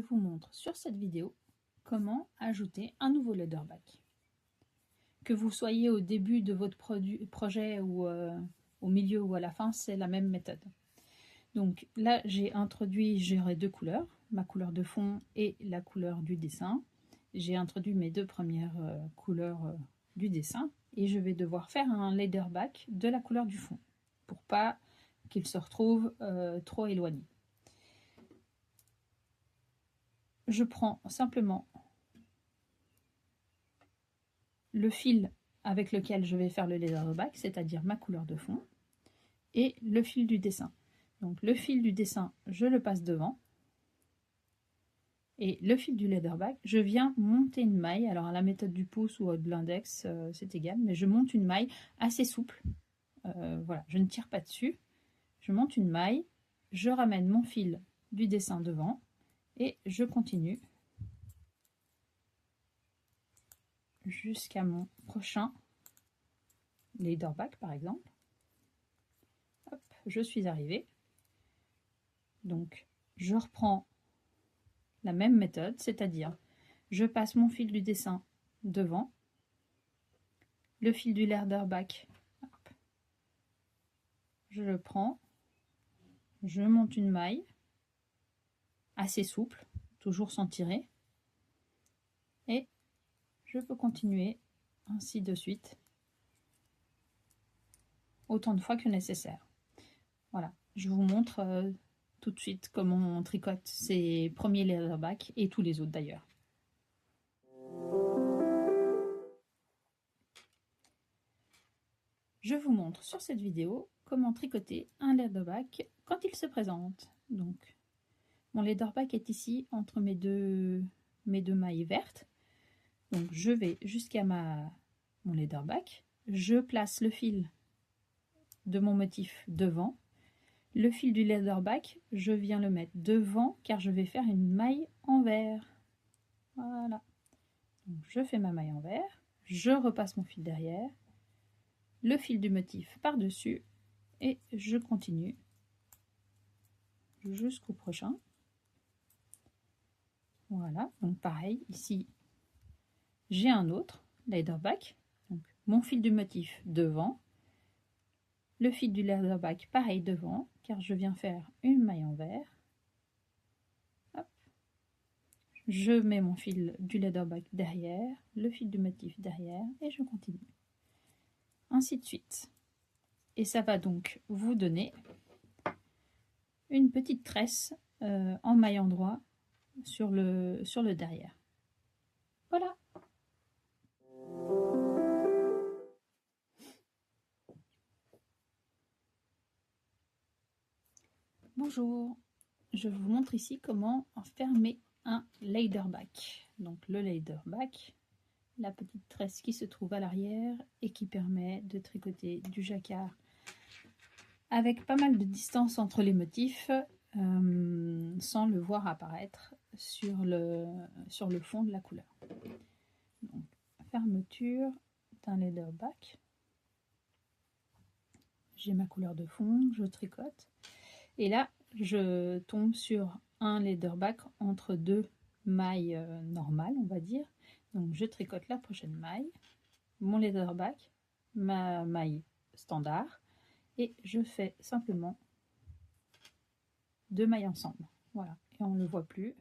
vous montre sur cette vidéo comment ajouter un nouveau leatherback. Que vous soyez au début de votre projet ou au milieu ou à la fin, c'est la même méthode. Donc là, j'aurai deux couleurs, ma couleur de fond et la couleur du dessin. J'ai introduit mes deux premières couleurs du dessin et je vais devoir faire un leatherback de la couleur du fond pour pas qu'il se retrouve trop éloigné. Je prends simplement le fil avec lequel je vais faire le leatherback, c'est-à-dire ma couleur de fond, et le fil du dessin. Donc le fil du dessin, je le passe devant, et le fil du leatherback, je viens monter une maille. Alors à la méthode du pouce ou de l'index, c'est égal, mais je monte une maille assez souple. Voilà, je ne tire pas dessus. Je monte une maille, je ramène mon fil du dessin devant, et je continue jusqu'à mon prochain leatherback par exemple. Hop, je suis arrivée. Donc je reprends la même méthode, c'est-à-dire je passe mon fil du dessin devant, le fil du leatherback, je le prends, je monte une maille assez souple, toujours sans tirer, et je peux continuer ainsi de suite autant de fois que nécessaire. Voilà, je vous montre tout de suite comment on tricote ces premiers leatherbacks et tous les autres d'ailleurs. Je vous montre sur cette vidéo comment tricoter un leatherback quand il se présente. Donc, mon leatherback est ici entre mes deux mailles vertes. Donc, je vais jusqu'à mon leatherback. Je place le fil de mon motif devant. Le fil du leatherback, je viens le mettre devant car je vais faire une maille envers. Voilà. Donc, je fais ma maille envers. Je repasse mon fil derrière. Le fil du motif par-dessus et je continue jusqu'au prochain. Voilà, donc pareil, ici j'ai un autre leatherback, donc mon fil du motif devant, le fil du leatherback pareil devant, car je viens faire une maille envers. Hop. Je mets mon fil du leatherback derrière, le fil du motif derrière et je continue. Ainsi de suite. Et ça va donc vous donner une petite tresse en maillant droit sur le derrière. Voilà. Bonjour, je vous montre ici comment fermer un leatherback. Donc le leatherback, la petite tresse qui se trouve à l'arrière et qui permet de tricoter du jacquard avec pas mal de distance entre les motifs sans le voir apparaître sur le fond de la couleur. Donc, fermeture d'un leatherback. J'ai ma couleur de fond, je tricote. Et là, je tombe sur un leatherback entre deux mailles normales, on va dire. Donc, je tricote la prochaine maille, mon leatherback, ma maille standard, et je fais simplement deux mailles ensemble. Voilà, et on ne le voit plus.